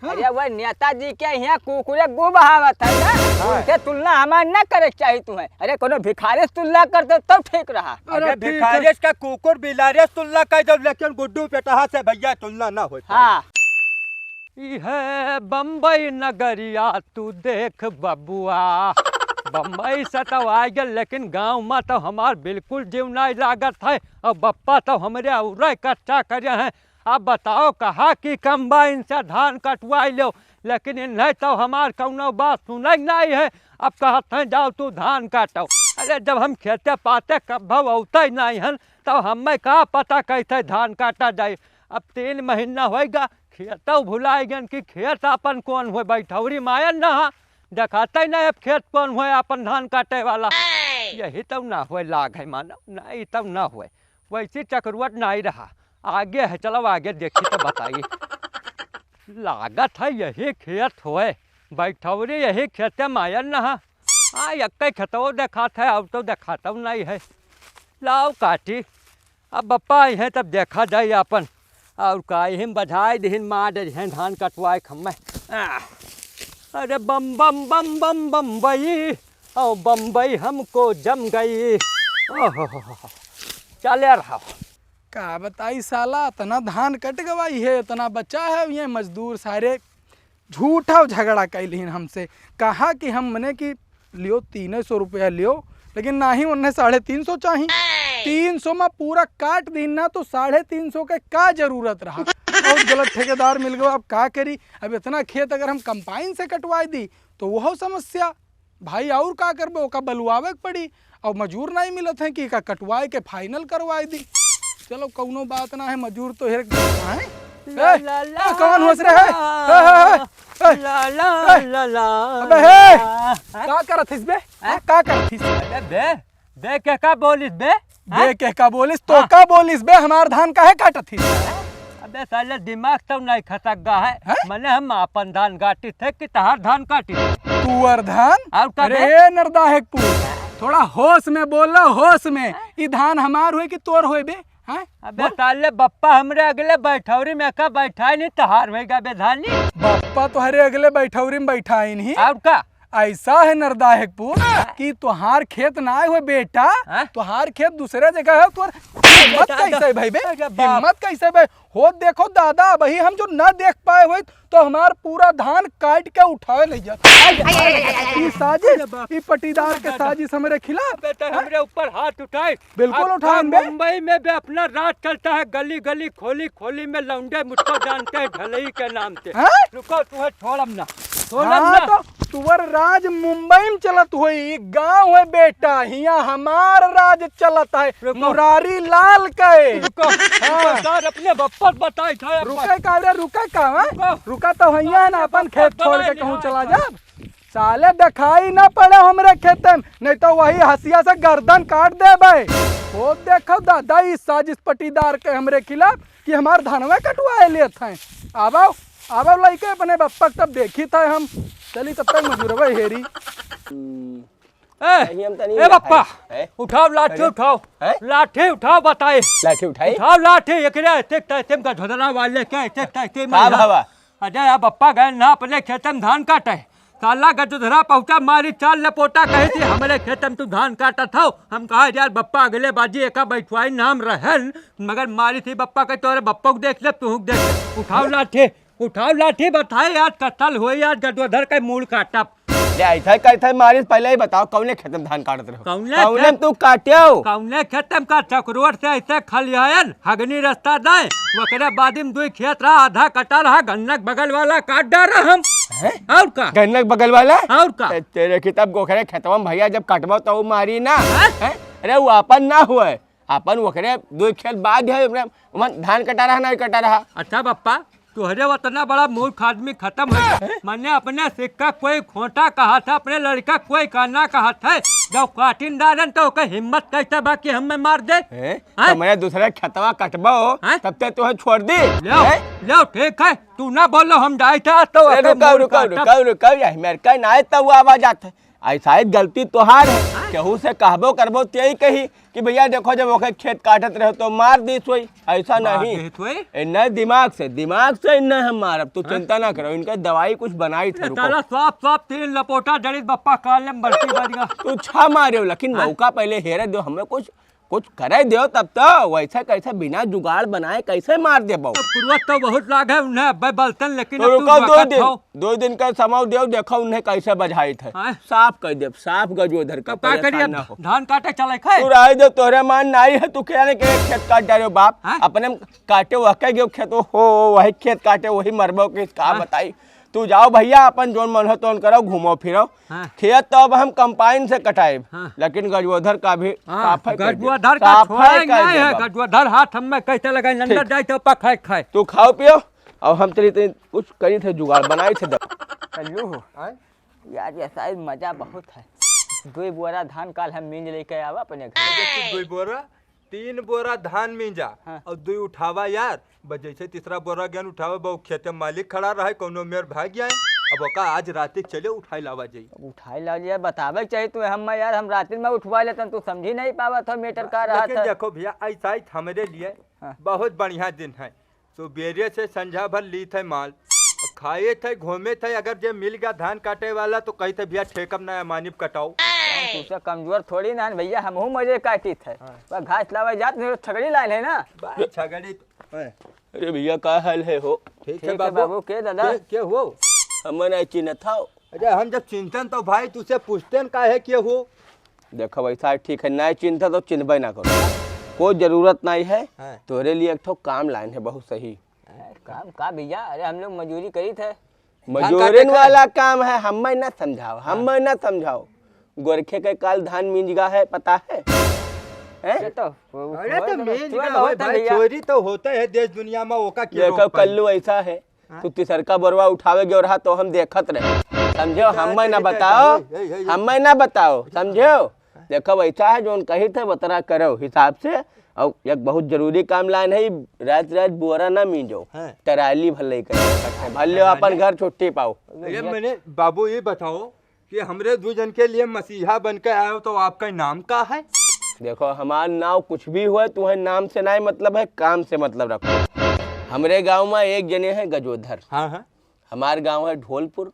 अरे वो नेताजी के यहाँ कुकुरे गु बहावत है ना, उनके तुलना हमारे न करे चाहिए तुम्हें। अरे कोनो भिखारी से तुलना करते तब ठीक रहा। अरे भिखारी का कुकुर बिलारी तुलना कर दो, लेकिन गुड्डू पेटहा से भैया तुलना ना हो। हाँ है बम्बई नगरिया तू देख बबुआ, बम्बई से तो आ गए लेकिन गांव में तो हमार बिल्कुल जीव नहीं लागत है। और बप्पा तो हमारे उरे कच्चा करे हैं। अब बताओ कहा कि कंबाइन से धान कटवाई लो, लेकिन नहीं तो हमार कौनो बात सुने नहीं है। अब कहते हैं जाओ तू धान काटो। अरे जब हम खेते पाते कब अवते नहीं हैं तो हमें कहा पता कैसे धान काटा जाए। अब 3 महीना होगा खेतों भुलाए गन कि खेत अपन कौन हुए, बैठौरी मायन ना देखाते नहीं अब खेत कौन हुए अपन धान काटे वाला। यही तब ना हुए लाग है मानो, नहीं तब ना हुए वैसी चक्रवट नहीं रहा। आगे है चलो आगे देखी तो बताइए। लागत है यही खेत हुए, बैठौरी यही खेते मायन ना। हाँ एक खेतो देखात है, अब तो देखाता नहीं है। लाओ काटी अब बप्पा है तब देखा जाए अपन। और काहिम बधाई दिन मार हैं धान कटवाए खम्मे। अरे बम बम बम बम बम्बई, और बम्बई हमको जम गई। ओहो चले रहा का बताई साला, इतना धान कट गवाई है, इतना बचा है। ये मजदूर सारे झूठा झगड़ा कैलिन हमसे। कहा कि हम मने कि लियो 300 रुपया लियो, लेकिन ना ही उन्हें 350 चाहिए। 300 में पूरा काट दी ना तो 350 के का जरूरत रहा। और गलत ठेकेदार मिल गया, अब का करी। अब इतना खेत अगर हम कंपाइन से कटवाई दी तो वह समस्या भाई, और का करबे ओका बलुआवे पड़ी। और मजूर नहीं मिलत है कि का कटवाए के फाइनल करवाई दी। चलो कौनो बात ना है, मजूर तो हेर कौन हंस रहे है। का करत हिस बे, का करत हिस बे बे के का बोलिस बे, बे के का बोलिस तो का बोलिस बे, हमार धान काहे काटत हिस। अबे साले दिमाग तो नहीं खसक गा है। मने हम अपन धान काटी थे कि तहार धान काटी तुअर धान। अरे नरदा है थोड़ा होश में बोलो, होश में। ई धान हमार हुए कि तोर हुए बे। अबे साले बप्पा हमरे अगले बैठौरी में का बैठाई नहीं, तहार होएगा बे धानी। बप्पा तुम्हारे अगले बैठौरी में बैठाई नहीं। और का ऐसा है नरदायकपुर कि तुहार खेत ना हुए बेटा, तुहार खेत दूसरे जगह है। तुहार हिम्मत कैसे भाई बे, हिम्मत कैसे भाई हो। देखो दादा भाई हम जो न देख पाए हुए तो हमार पूरा धान काट के उठाए ले जाते। साजिश, ये पटीदार के साजिश हमारे खिलाफ। बेटा हमरे ऊपर हाथ उठाए, बिल्कुल उठाए। मुंबई में भी अपना राज चलता है, गली गली खोली खोली में लौंडे मुझको जानते हैं ढलई के नाम से। रुको तुम्हें छोड़म ना, तो तुवर राज मुंबई में चलत हुई, गांव है बेटा, यहाँ हमार राज चलत है मुरारी लाल के। अपने बप्पा बताए था। रुका का रे, रुका का, रुका तो भैया है ना, अपन खेत छोड़ के कहूँ चला जा। साले दिखाई ना पड़े हमरे खेत में, नहीं तो वही हसिया से गर्दन काट दे भाई। वो देखो दादा इस साजिश पटीदार के हमरे खिलाफ कि हमार धनवे कटवाए लेते हैं। आबाओ आबाओ लइके अपने बप्पा तब देखी था हम। चली तब तक मजूरवा हेरी। ए बप्पा उठाओ लाठी, उठाओ लाठी, उठाओ बताए लाठी उठाई, उठाओ लाठी। एकरे तेम का झोदना वाले के ते हां बाबा। अजय बप्पा गए ना अपने खेत में धान काटे। साला गजुधरा पहुंचा मारी चाल लपोटा कही थी हमारे खेत में तू धान काटा था। हम कहा यार बप्पा अगले बाजी एका बैठवाई नाम रहन, मगर मारी थी बप्पा के तोरे बप्पा को देख ले तू देख ले। उठाओ लाठी, उठाओ लाठी। बताए यार कत्ल हुए यार गजुधर के मूल काटा। ऐसा कैसे मारिस पहले ही बताओ, कौने खेत में धान काटत रहो? कौने तू काटियो? कौने खेत में का चक्रोट से ऐसे खलियान हगनी रास्ता दाए वकरे बाद में 2 खेत रहा, आधा कटा रहा, गन्नक बगल वाला काट डाला हम। और का गन्नक बगल वाला और का तेरे किताब गोखरे खेतवा भैया जब काटबो तो मारी ना। अरे वो अपन ना हुए, अपन वकरे 2 खेत बाद है धान कटा रहा नहीं कटा रहा। अच्छा बप्पा तुहरे उतना बड़ा मूर्ख आदमी खत्म हो गया। मैंने अपने सिक्का कोई खोटा कहा था, अपने लड़का कोई काना कहा था। जब काटिन डालन तो हिम्मत कैसे बाकी हमें मार दे। तो मैं दूसरे खेतवा कटबो तब तक तुम्हें छोड़ दी। लो ठीक है, तू ना बोलो हम जाए था तो रुको रुको रुको रुको, मेरे का ना तब आवाज आता है। ऐसा गलती तोहार है। केहू से कहबो करबो त्यही कही कि भैया देखो जब ओके खेत काटत रहो तो मार दी सोई, ऐसा नहीं इन्हें दिमाग से इन्हें हम मारब, तू चिंता ना करो, इनका दवाई कुछ बनाई थे। तारा साफ साफ 3 लपोटा जड़ी बप्पा काल में बरती बढ़िया। तू छा मारे लेकिन मौका पहले हेरे दो, हमें कुछ करे दो तब तो, वैसा कैसे बिना जुगाड़ बनाए कैसे मार दे बहु। कुर्वत तो बहुत लाग है उन्हें बलतन, लेकिन तो रुको 2 दिन का समय दो, देखो उन्हें कैसे बजाई थे, साफ कर दे, साफ गजोधर का क्या करिए धान काटे चले खाए। तू राय दे, तोरे मान नहीं है, तू क्या ने खेत काट डालो बाप, अपने काटे वह गयो खेत हो, वही खेत काटे वही मरबो के का बताई। तू जाओ भैया अपन जोन मन हो तो करो, घूमो फिरो खेत, तो अब हम कंपाइन से कटाए, लेकिन गजोधर का भी गजोधर का गजोधर हाथ हमें कैसे लगाए, अंदर जाए तो पका खाए। तू खाओ पियो और हम तेरी कुछ करी थे जुगाड़ बनाए थे कल्लू यार ये शायद मजा बहुत है। 2 बोरा धान काल हम मींज लेके आवा अपने घर। 2 बोरा 3 बोरा धान मींजा और 2 उठावा यार, जैसे तीसरा बोरा ज्ञान उठावा बहु खेते मालिक खड़ा रहे, कोनो मेर भाग गया अब ओका आज रात चले उठाई लावा जाई। उठाई ला लिया बतावे चाहिए तू, हम यार हम रात में उठवा लेते, तू समझी नहीं पावा था मीटर का रहा था। देखो भैया ऐसा ही हमारे लिए बहुत बढ़िया दिन है, तो बेरे से संझा भर ली थे माल, खाए थे घूमे थे, अगर जे मिल गया धान काटे वाला तो कही थे भैया ठेकम ना मानिब कटाओ। तुझसे कमजोर थोड़ी ना भैया, हम मजे काटी थे, घास लावा जात नहीं छगड़ी लाए है ना छगड़ी। अरे भैया का हाल है हो? ठीक है बाबू के दादा क्या हो? हमें नहीं चिन्ह था। अरे हम जब चिंतन तो भाई तुझसे पूछते का है क्या हो? देखो वैसा ठीक है, नहीं चिंता तो चिन्हबे ना करो, कोई जरूरत नहीं है, तोरे लिए एक ठो काम लाइन है बहुत सही। काम का भैया? अरे हम लोग मजूरी करी थे। मजूरन वाला काम है, हमें ना समझाओ, गोरखे के काल धान मिंजगा है पता है? अरे तो मिंजगा हो भाई, चोरी तो होता है देश दुनिया में, वो का क्या देखो कल्लू ऐसा है, तू तीसरका बोरवा उठावे और तो हम देखत रहे, समझो, हमें ना बताओ, समझो। देखो वैसा है जो कही थे बतरा करो हिसाब से, और एक बहुत जरूरी काम लाइन है, रात बोरा ना मींजो, टराली भले करे भले अपन घर छुट्टी पाओ। ये मैंने बाबू ये बताओ कि हमरे 2 जन के लिए मसीहा बन के आए हो, तो आपका नाम क्या है? देखो हमारा नाम कुछ भी हुआ, तुम्हें नाम से नहीं मतलब है, काम से मतलब रखो। हमरे गांव में एक जने है गजोधर, हमारे गांव है ढोलपुर,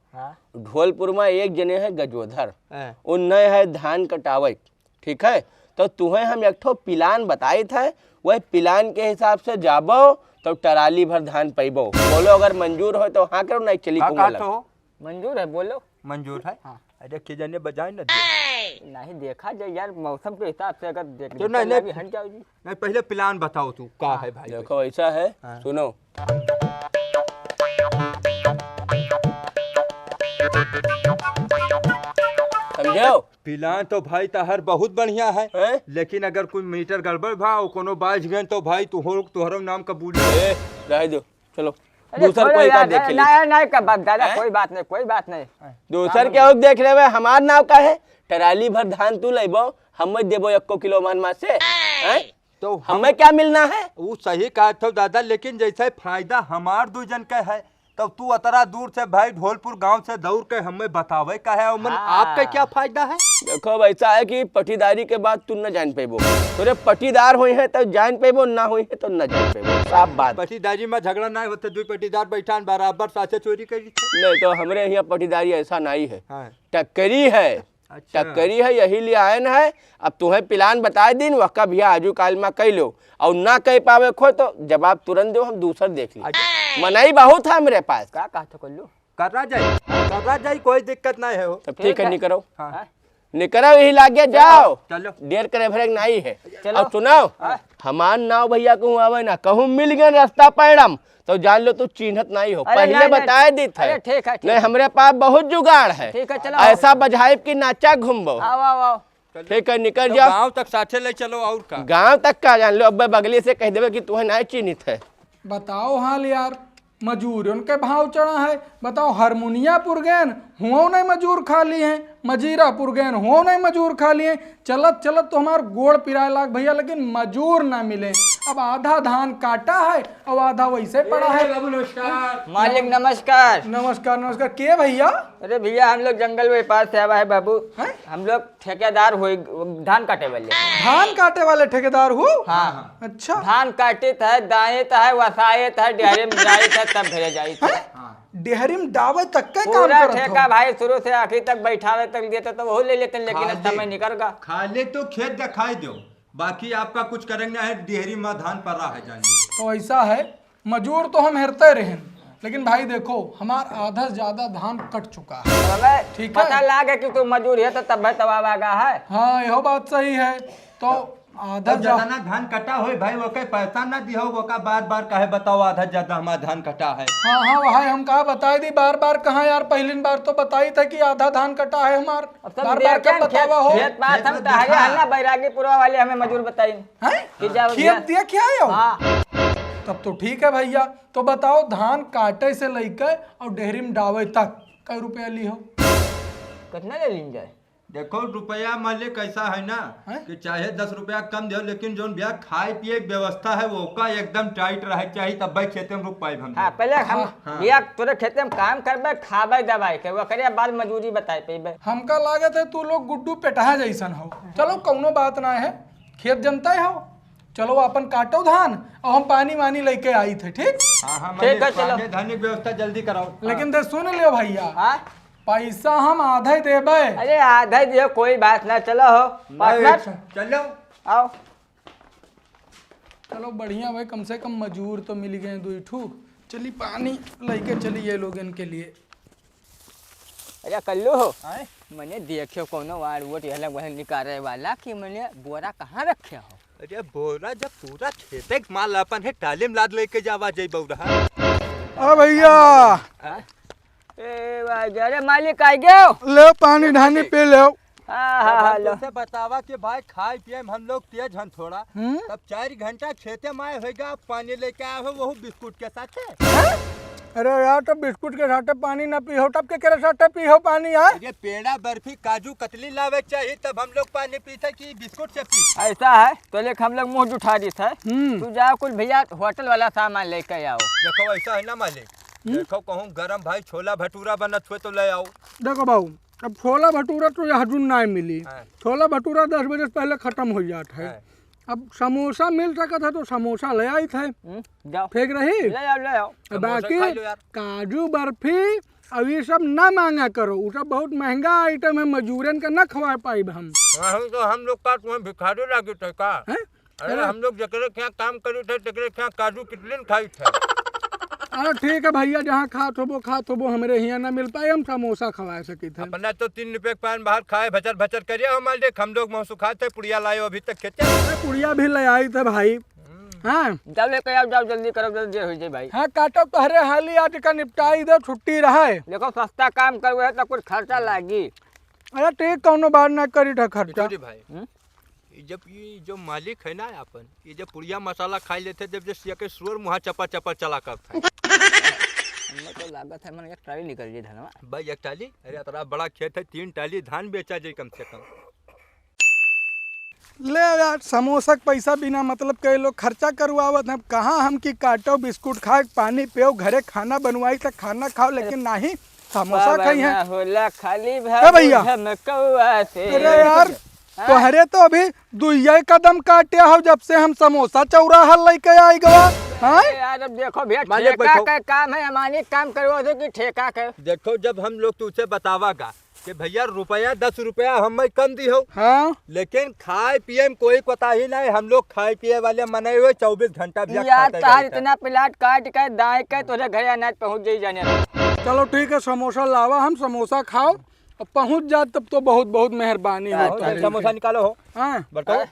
ढोलपुर में एक जने है गजोधर, उन्हें है धान कटावे, ठीक है? तो तुम्हें हम एक ठो पिलान बताए थे, वह पिलान के हिसाब से जाबो तो टराली भर धान पैबो। बोलो अगर मंजूर हो तो हाँ करो, नहीं चली तो मंजूर है, बोलो मंजूर है। अरे किजने बजाए ना नहीं देखा जाए यार, मौसम के हिसाब से अगर देख तो नहीं हट जाओ जी। नहीं पहले प्लान बताओ तू क्या है भाई। देखो ऐसा है, सुनो, समझो प्लान तो भाई तहर बहुत बढ़िया है, लेकिन अगर कोई मीटर गड़बड़ भाव कोनो बाज गए तो भाई तुहरो नाम कबूल रह दो, चलो दूसर कोई का देख ले। नहीं दादा कोई बात नहीं, दूसर के और देख ले, हमार नाव का है, टराली भर धान तू लेबो, हम देबो 1 किलो मान से, तो हमें क्या मिलना है? वो सही कहा था दादा, लेकिन जैसे फायदा हमार 2 जन का है, तब तू अतरा दूर से भाई ढोलपुर गांव से दौड़ के हमें बतावे का है, उमन आपका क्या फायदा है? देखो वैसा है कि पटीदारी के बाद तू न जान पेबो, तोरे पटीदार हुई है तो जान पेबो, ना हुई है तो न जान पेबो, साफ बात। पटीदारी में झगड़ा नहीं होते, 2 पटीदार बैठान बराबर साथे चोरी करी नहीं, तो हमरे यहाँ पटीदारी ऐसा नहीं है, टक्करी है, टक्करी है, यही लिए आयन है। अब तुम्हें प्लान बता दिन वक्का भैया आजू काल में कह लो, और ना कह पावे खो तो जवाब तुरंत दो, हम दूसर देख ली, मनाई बहुत है मेरे पास। क्या कहा था कल्लू? करना जाए कोई दिक्कत नहीं है। तब ठीक है, निकरो निकरो, यही लागे जाओ, चलो देर करे भरेक नहीं है। अब सुनाओ, हमार नाव भैया कहूँ आवे ना, कहूँ मिल गए रास्ता पैरम तो जान लो तू चिन्हत नहीं हो, पहले बताए दी थे। नहीं हमरे पास बहुत जुगाड़ है, ऐसा बजाइब की नाचा घूमबो। ठीक है, निकल जाओ, गांव तक साथे ले चलो। और का गांव तक का जान लो, अब बगले से कह देवे कि तुम्हें नहीं चिन्हित है। बताओ हाल यार, मजूर उनके भाव चढ़ा है, बताओ हारमोनियापुर गए हुआ नहीं मजूर खाली हैं, मजीरापुर गए हो नहीं मजूर खा लिए, चलत चलत तो हमार गोड़ पिराए लाग भैया, लेकिन मजूर ना मिले। अब आधा धान काटा है और आधा वैसे पड़ा है। मालिक नमस्कार। नमस्कार नमस्कार। के भैया? अरे भैया हम लोग जंगल व्यापार से आवा है बाबू। हम लोग ठेकेदार हुए धान काटे वाले। धान काटे वाले ठेकेदार हो? हाँ। अच्छा। धान काटे है, दाए है, वसाए है, डेहरे में जाए है, तब भेजे जाए थे। डेहरी में डावे तक का काम पूरा करत हो? ठेका भाई शुरू से आखिर तक बैठावे तक देते तो वो ले लेते, लेकिन अब समय निकल गया। खाले तो खेत दिखाई दो, बाकी आपका कुछ करेंगे है, डेहरी में धान पर रहा है जानिए। तो ऐसा है, मजूर तो हम हेरते रहे, लेकिन भाई देखो हमार आधा से ज्यादा धान कट चुका है। हमें ठीक है। पता लागे कि तू मजदूर है तो तब तबाव आगा है। हाँ यह बात सही है। तो आधा ज्यादा धान कटा हो भाई, वो कहीं पैसा ना दिया वो का बार बार कहे बताओ आधा ज्यादा हमारा धान कटा है। हाँ हाँ भाई हम कहा बताई दी बार बार, कहाँ यार पहली बार तो बताई था कि आधा धान कटा है हमार, बार बार क्या बतावा हो? खेत बात हम तहरे हल्ला बैरागीपुरा वाले हमें मजदूर बताई कि जाओ खेत दिया क्या है? हाँ। तब तो ठीक है भैया। तो बताओ धान काटे से लेकर और डेहरी में डावे तक कई रुपया ली हो? कितना ले लीन जाए? देखो रुपया मालिक ऐसा है ना कि चाहे 10 रुपया कम दो, लेकिन जो भैया खाए पिए की व्यवस्था है वो का एकदम टाइट रहे चाहिए, तब भाई खेते में रुक पाए हम। हाँ पहले हम भैया तोरे खेते में काम करबे, खाबे दवाई के वो करे, बाद मजदूरी बताए पेबे। हमका लागत है तू लोग गुड्डू पेटहा जैसन हो। चलो कौनो बात ना है, खेत जनता हो, चलो अपन काटो धान और हम पानी वानी लेके आई थे। ठीक ठीक है चलो। धान की व्यवस्था जल्दी कराओ। लेकिन दे सुन लियो भैया, हाँ पैसा हम आधा ही देबे। अरे आधा ही दियो, कोई बात ना। चलो हो पार्टनर चलो आओ। चलो बढ़िया भाई, कम से कम मजूर तो मिल गए दो ठू। चली पानी लेके चली ये लोग इनके लिए। अरे कल्लू हो, मैंने देखियो कोनो वार वोट यह वह निकाले वाला कि मैंने बोरा कहाँ रखे हो? अरे बोरा जब पूरा खेते के माल अपन है टाली में लाद लेके जावा जाई बौरा। ओ भैया ए भाई, अरे मालिक आ गए, ले पानी ढानी पे ले। हाँ लो। से बतावा कि भाई खाए पिए में हम लोग तेज हन थोड़ा, तब 4 घंटा खेते में आए होगा, पानी लेके आए हो वो बिस्कुट के साथ। अरे यार तो बिस्कुट के साथ पानी ना पी हो, तब के करे साथ पी हो पानी यार? ये पेड़ा बर्फी काजू कतली लावे चाहिए तब हम लोग पानी पीते कि बिस्कुट से पी। ऐसा है तो लेक हम लोग मुँह जुठा दी था। तू जाओ कुछ भैया होटल वाला सामान लेके आओ। देखो ऐसा है ना मालिक, देखो कहूँ गरम भाई छोला भटूरा बनत हुए तो ले आओ। देखो बाबू, अब छोला भटूरा तो यहाँ नहीं मिली। छोला भटूरा 10 बजे से पहले खत्म हो जाता है। अब समोसा मिल सका था तो समोसा ले आई थे। जाओ फेंक रही ले आओ। बाकी काजू बर्फी अब ये सब ना मांगा करो, वो सब बहुत महंगा आइटम है, मजूरन का ना खवा पाई हम। तो हम लोग का तुम्हें भिखारी लागे थे का? अरे हम लोग जकरे क्या काम करे थे तकरे क्या काजू कितने खाई थे। अरे ठीक है भैया, जहाँ खात हो वो हमारे यहाँ ना मिल पाए, हम समोसा खवा सके थे। अपना तो 3 रुपए के पान बाहर खाए भचर भचर करिए हमारे देख, हम लोग मौसू खाते पुड़िया लाए अभी तक खेते। पुड़िया भी ले आई थे भाई। हाँ जाओ लेके आओ, जाओ जल्दी करो, जल्दी हो जाए भाई। हाँ काटो तो हरे हाली आज का निपटाई दो, छुट्टी रहे। देखो सस्ता काम करवे तो कुछ खर्चा लागी। अरे ठीक कौनो बात ना करी था खर्चा। भाई जब ये जो मालिक है ना अपन, ये जब पुड़िया मसाला खा लेते जब जैसे के सुअर मुहा चपा चपा चला करता है। तो लागत है मन एक टाली निकल जी धनवा भाई। 1 टाली? अरे इतना बड़ा खेत है, 3 टाली धान बेचा जाए कम से कम। ले यार समोसा के पैसा बिना मतलब के लोग खर्चा करवावत हैं। कहाँ हम की काटो बिस्कुट खाए पानी पियो, घरे खाना बनवाई तो खाना खाओ, लेकिन नहीं समोसा खाई है होला खाली भैया। अरे यार तोहरे तो अभी 2 कदम काटे हो जब से हम समोसा चौराहा लेके आई गवा। यार अब देखो भैया, ठेका का काम है, हमारे काम करवा दो कि ठेका का। देखो जब हम लोग तुझसे बतावागा कि भैया रुपया 10 रुपया हमें कम दी हो, हाँ लेकिन खाए पिए में कोई पता ही नहीं, हम लोग खाए पिए वाले मने हुए 24 घंटा भी यार तार इतना प्लाट काट के दाए के तुझे घर अनाज पहुंच जाई जाने। चलो ठीक है, समोसा लावा, हम समोसा खाओ और पहुंच जा, तब तो बहुत बहुत मेहरबानी हो। समोसा निकालो हो। हाँ बताओ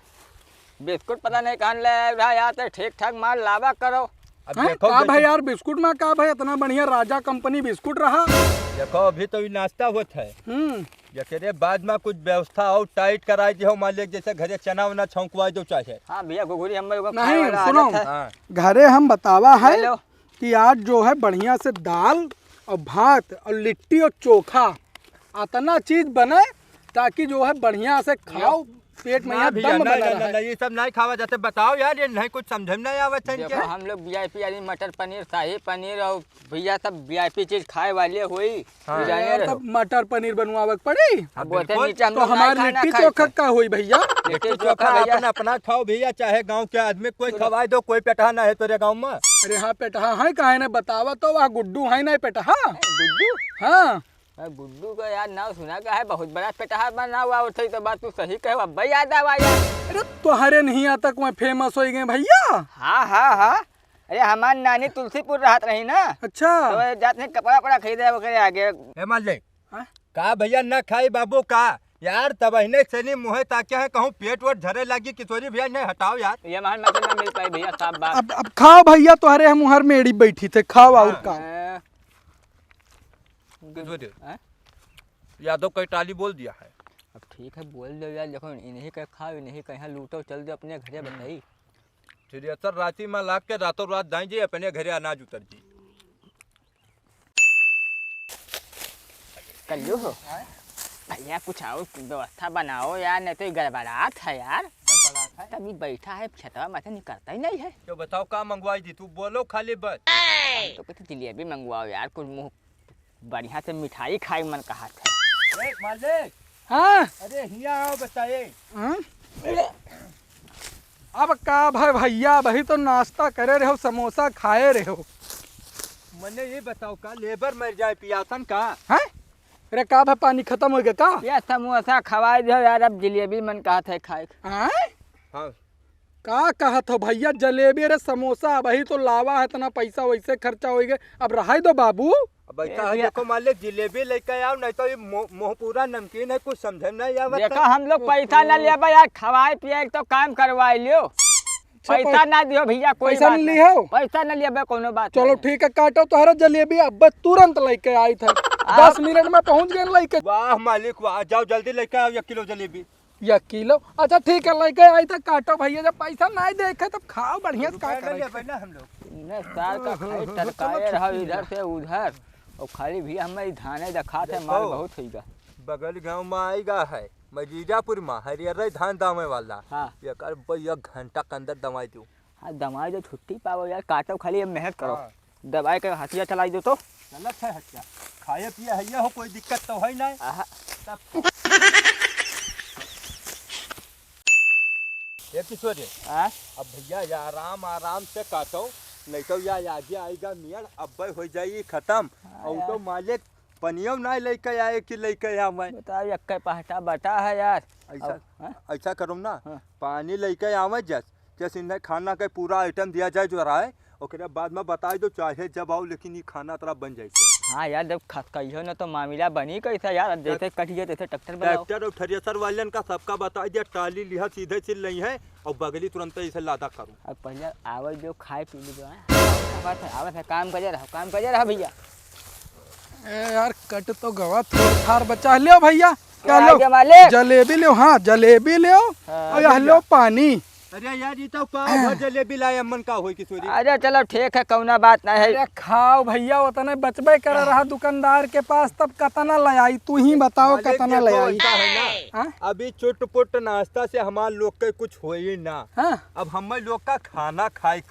बिस्कुट पता नहीं कहाँ ले रहा यार, तो ठीक ठाक माल लावा करो। अब हाँ, देखो का भाई यार बिस्कुट में का भाई इतना बढ़िया राजा कंपनी बिस्कुट रहा। देखो अभी तो नाश्ता होता है, जैसे बाद में कुछ व्यवस्था और टाइट कराई दी हो मालिक, जैसे घरे चना वना छौंकवा दो चाहे। हाँ भैया घुघुरी हम लोग नहीं सुनो, घरे हम बतावा है कि आज जो है बढ़िया से दाल और भात और लिट्टी और चोखा इतना चीज बने ताकि जो है बढ़िया से खाओ, पेट में ना यहाँ भैया, दम नहीं, बना नहीं, रहे। नहीं, ये सब नहीं खावा जाते। बताओ यार, ये नहीं कुछ समझ में नहीं आवत है देखो इनके। हम लोग वीआईपी यानी मटर पनीर, शाही पनीर और भैया सब वीआईपी चीज खाए वाले हुई। हाँ। जाने यार, रहो। तब मटर पनीर बनवावे के पड़ी हाँ, बोलते बिल्कुल। नीचे हम तो लोग हमारे नहीं लिट्टी खाना चोखा खाते। का हुई भैया? लिट्टी चोखा चोखा भैया अपना अपना खाओ भैया, चाहे गांव के आदमी कोई खवाए दो, कोई पेटहा ना है तेरे गांव में। अरे हाँ पेटहा है, काहे ने बतावा तो वह गुड्डू है नहीं पेटहा। गुड्डू, हाँ गुड्डू का यार नाम सुना का है, बहुत बड़ा पेटहा बना हुआ उठे। तो बात तू सही कहे, अब याद आवा यार। अरे तुम्हारे नहीं आता मैं फेमस हो गए भैया। हाँ हाँ हाँ, अरे हमारी नानी तुलसीपुर रहत रही ना, अच्छा तो जाते कपड़ा वपड़ा खरीदे वगैरह आगे। हे मालिक, हाँ? का भैया न खाई बाबू का यार, तब अहिने सनी मुँह ताके है, कहूँ पेट वोट झरे लगी किशोरी भैया, नहीं हटाओ यार। ये मान मतलब ना मिल पाई भैया, साफ बात। अब खाओ भैया, तुम्हारे हम हर मेड़ी बैठी थे, खाओ और का। किशोरी, हाँ? यादव कई टाली बोल दिया है। अब ठीक है बोल दो यार, देखो इन्हीं का खाओ, इन्हीं का यहाँ लूटो, चल दो अपने घरे बताई। फिर असर राती में लाग के रातों रात दाई जी अपने घरे अनाज उतर जी। कल्लू हो भैया, कुछ और व्यवस्था बनाओ यार, नहीं तो ये गड़बड़ात है यार। तभी बैठा है छतवा माथे निकलता ही नहीं है। तो बताओ का मंगवाई दी, तू बोलो खाली बस। तो कहते जलेबी मंगवाओ यार, कुछ मुँह बढ़िया से मिठाई खाए मन कहा था। मालिक, हाँ अरे हिया आओ बताए। हाँ? अब का भाई भैया, वही तो नाश्ता करे रहो, समोसा खाए रहो। मने ये बताओ का लेबर मर जाए पियासन का। हैं? अरे का भाई पानी खत्म हो गया का? ये समोसा खवाए दो यार, अब जलेबी मन कहा था खाए। हाँ? हाँ, का कहा था भैया, जलेबी अरे समोसा, वही तो लावा है, इतना पैसा वैसे खर्चा हो गया, अब रहा दो बाबू। अब ऐसा है, देखो मालिक जिलेबी लेके आओ, नहीं तो ये मुँह पूरा नमकीन है, कुछ समझे नहीं आवत। देखो हम लोग पैसा न लिया यार, खवाए पिए तो काम करवाए लियो, पैसा ना दियो भैया, कोई पैसा बात नहीं नहीं। लियो? पैसा न लिया कोनो बात चलो नहीं। ठीक है, काटो तुम्हारा जलेबी, अब तुरंत लेके आई था, 10 मिनट में पहुंच गए लेके। वाह मालिक वाह, जाओ जल्दी लेके आओ 1 किलो जलेबी। 1 किलो? अच्छा ठीक है, लेके आई था, काटो भैया, जब पैसा नहीं देखे तब खाओ बढ़िया से, का करे। हम लोग इन्हें साल का खाई टरकाए रहा इधर से उधर, और खाली भी हमें धाने दिखा थे, माल बहुत होगा। बगल गांव में आएगा है मजीजापुर में हरियर धान दामे वाला। हाँ। ये कर भैया घंटा के अंदर दवाई दूं। हाँ दवाई जो छुट्टी पाओ यार, काटो खाली अब मेहनत करो। हाँ। दवाई का हथिया चलाई दो तो। गलत है हत्या, खाए पिए है हो, कोई दिक्कत तो है नहीं। आहा, ये किशोरी, आ? अब भैया या आराम आराम से काटो, नहीं तो या आगे आएगा मियाँ, अब हो जाएगी खत्म। और तो मालिक पनियो ना लेके आए कि लेके आ मैं। बताओ यक्के पहटा बटा है यार। ऐसा हाँ? ऐसा करूँ ना, हाँ। पानी लेके आवे जैसे इन्हें खाना का पूरा आइटम दिया जाए जो रहा है, ओकरे बाद में बता दो चाहे जब आओ, लेकिन ये खाना तरह बन जाए। हाँ यार, जब कहियो ना तो मामला बनी कैसा यार, जैसे कटिए तैसे ट्रैक्टर बनाओ। ट्रैक्टर और थ्रेसर वालन का सबका बता दिया, टाली लिहा सीधे चिल नहीं है, और बगली तुरंत इसे लादा करूँ। अब पहले आवे जो खाए पी ली जो है, बात है आवे है, काम करे रहो, काम करे रहो भैया। ए यार कट तो गवा, थोड़ा थार बचा लियो भैया। क्या क्या आगे लो? मालिक? जलेबी लियो, हाँ जलेबी लियो, हाँ, और यह लो पानी। अरे यार ये तो पाव भर जलेबी लाए अम्मन का होई किशोरी। अरे चलो ठीक है, कौना बात नहीं है। अरे खाओ भैया, उतने बचबे कर रहा दुकानदार के पास, तब कतना ले आई, तू ही बताओ मालिक कतना ले देखो, आई। ऐसा है ना, हाँ? अभी चुट पुट नाश्ता से हमारे लोग के कुछ हो ही ना। हाँ? अब हम लोग का खाना खाए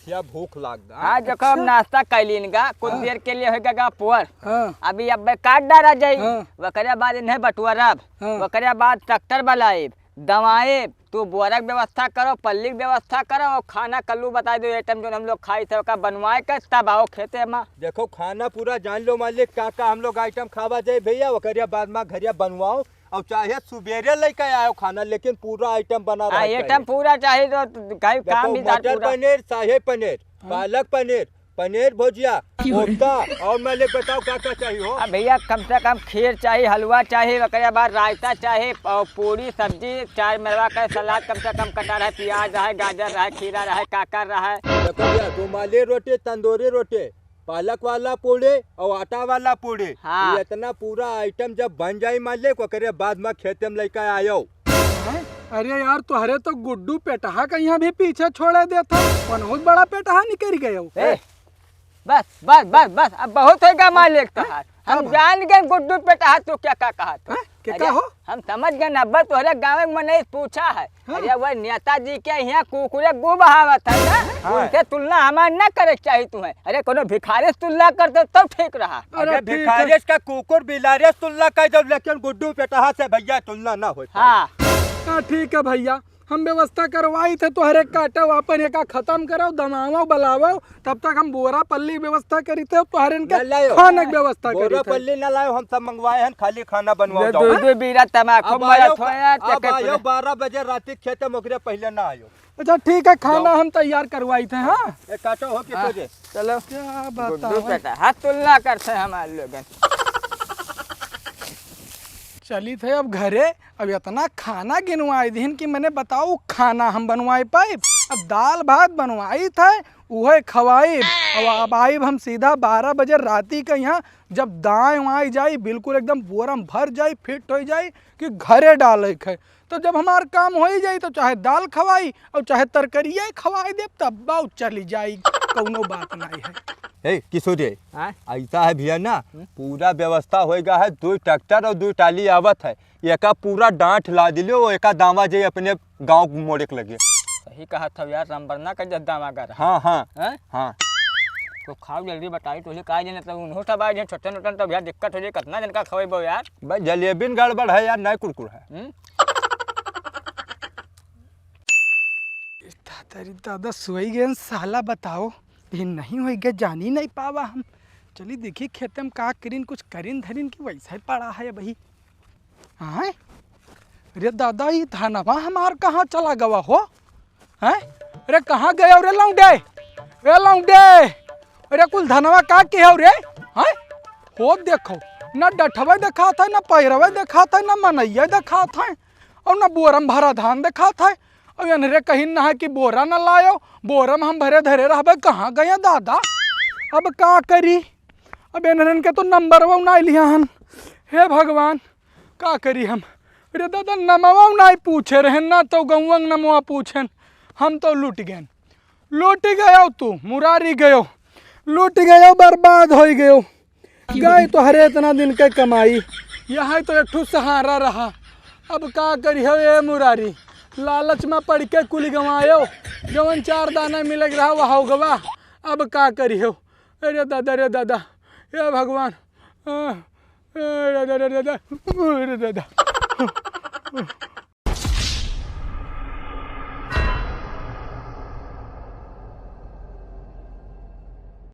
या भूख लाग गया। हाँ देखो हम नाश्ता कैलीन का, कुछ देर के लिए होगा पुअर। हाँ? अभी अब काट डाला जाई, हाँ। वकरे बाद इन्हें बटुअरब, हाँ। वकरे बाद ट्रैक्टर बलाइब, दवाएब, तू बोरक व्यवस्था करो, पल्ली की व्यवस्था करो, और खाना कल्लू बता दो आइटम जो हम लोग खाई थे का बनवाए के तब आओ खेते में। देखो खाना पूरा जान लो मालिक, का हम लोग आइटम खावा जाए भैया, वकरिया बाद में घरिया बनवाओ, और चाहे सुबेरे लेके आयो खाना, लेकिन पूरा आइटम बना रहा आइटम पूरा चाहिए तो कहीं काम भी दार मटर पूरा। पनीर, शाही पनीर, पालक पनीर, पनीर भुजिया, कोफ्ता, और मालिक बताओ क्या क्या चाहिए हो। अब भैया कम से कम खीर चाहिए, हलवा चाहिए, वकरे बाद रायता चाहिए, और पूरी सब्जी, चार मेवा का सलाद कम से कम कटा रहे, प्याज रहे, गाजर रहे, खीरा रहे, काकर रहे। देखो भैया, रुमाली रोटी, तंदूरी रोटी, पालक वाला पूड़ी और आटा वाला पूड़ी। हाँ। ये इतना पूरा आइटम जब बन जाए मालिक, ओकरे बाद में खेते में लेके आयो। हैं? अरे यार तुहरे तो गुड्डू पेटहा का यहाँ भी पीछे छोड़े देता, बहुत बड़ा पेटहा निकल गया हो। ए, बस बस बस बस, अब बहुत होगा मालिक तोहार, हम जान गए गुड्डू पेटा तू क्या कहा था। के अरे का हो? हम समझ गए नब्बे तोहरे गाँव में नहीं पूछा है। अरे वह नेताजी के यहाँ कुकुरे गु बहावत है ना, उनके तुलना हमारे न करे चाहिए तुम्हें। अरे कोनो भिखारी से तुलना करते तब ठीक रहा। अरे भिखारी का कुकुर बिलारी तुलना कर दो, लेकिन गुड्डू पेटहा से भैया तुलना ना हो। हाँ हाँ ठीक है भैया, हम व्यवस्था करवाई थे तोहरे काटे वापन एका खत्म करो दमावो बलावो, तब तक हम बोरा पल्ली व्यवस्था करी थे तोहरे के खाने की व्यवस्था करी बोरा थे। पल्ली न लाओ, हम सब मंगवाए हैं, खाली खाना बनवाओ। दो बीरा तमाकू अब मरत होया अब आयो 12 बजे रात खेते मोकरे पहले ना आयो। अच्छा ठीक है, खाना हम तैयार करवाई थे। हाँ एक काटो हो के तुझे चलो क्या गुड्डू बताओ, बेटा हाथ तुलना करते हैं हमारे लोग। चली थे अब घरे, अब इतना खाना गिनवाई दिन कि मैंने बताओ खाना हम बनवाई पाए। अब दाल भात बनवाई थे वह खवाई। अब आइब हम सीधा 12 बजे राती के यहाँ, जब दाएँ वाई जाई बिल्कुल एकदम बोरम भर जाई फिट हो जाई कि घरे डाले खे। तो जब हमार काम हो ही जाई तो चाहे दाल खवाई और चाहे तरकरिया खवाई दे, तब बहुत चली जाई, कोनो बात नहीं है। ए किशोर ऐसा है भैया ना, पूरा व्यवस्था होएगा है, 2 ट्रैक्टर और 2 टाली आवत है, एका पूरा डांठ ला दिलो, एका दामा जे अपने गांव मोड़े के लगे। सही कहा था यार, रामबरना का जद्दा मागर। हाँ हाँ हैं? हाँ तो खाओ जल्दी बताई तो का जन मतलब उन्हों सब आए छोटे छोटे तो भैया दिक्कत हो जाए, कितना जन का खवेबो यार। भाई जलेबी में गड़बड़ है यार, नहीं कुरकुर है। तेरी दादा सोई गए साला, बताओ भी नहीं हो गया, जान ही नहीं पावा हम। चली देखी खेते में का करीन, कुछ करीन धरीन की वैसा ही पड़ा है भाई। हाँ अरे दादा ये धानवा हमार कहाँ चला गवा हो? हैं अरे कहाँ गए रे लौंडे, रे लौंडे, अरे कुल धनवा का के हो रे? हैं हो देखो ना डठवा देखा था, ना पैरवा देखा था, ना मनैया देखा था, और ना बोरम भरा धान देखा था। अब अनरे कहीं ना है कि बोरा न लायो, बोरम हम भरे धरे रह कहाँ गए दादा? अब का करी, अब इन्हन के तो नंबर वो ना लिया हन। हे भगवान का करी हम? अरे दादा नमवा नहीं पूछे रहे ना, तो गौंग नमवा पूछन, हम तो लूट गए। लूट गयो तू मुरारी गयो, लूट गयो बर्बाद हो गयो। गए तो हरे इतना दिन के कमाई, यहाँ तो एक ठू सहारा रहा। अब का करी हो ये मुरारी, लालच में पड़ के कुल गंवायो, जवन 4 दाना मिल रहा वह गवा। अब का करी हो? अरे दादा रे दादा, हे भगवान, अरे दादा रे दादा, अरे दादा।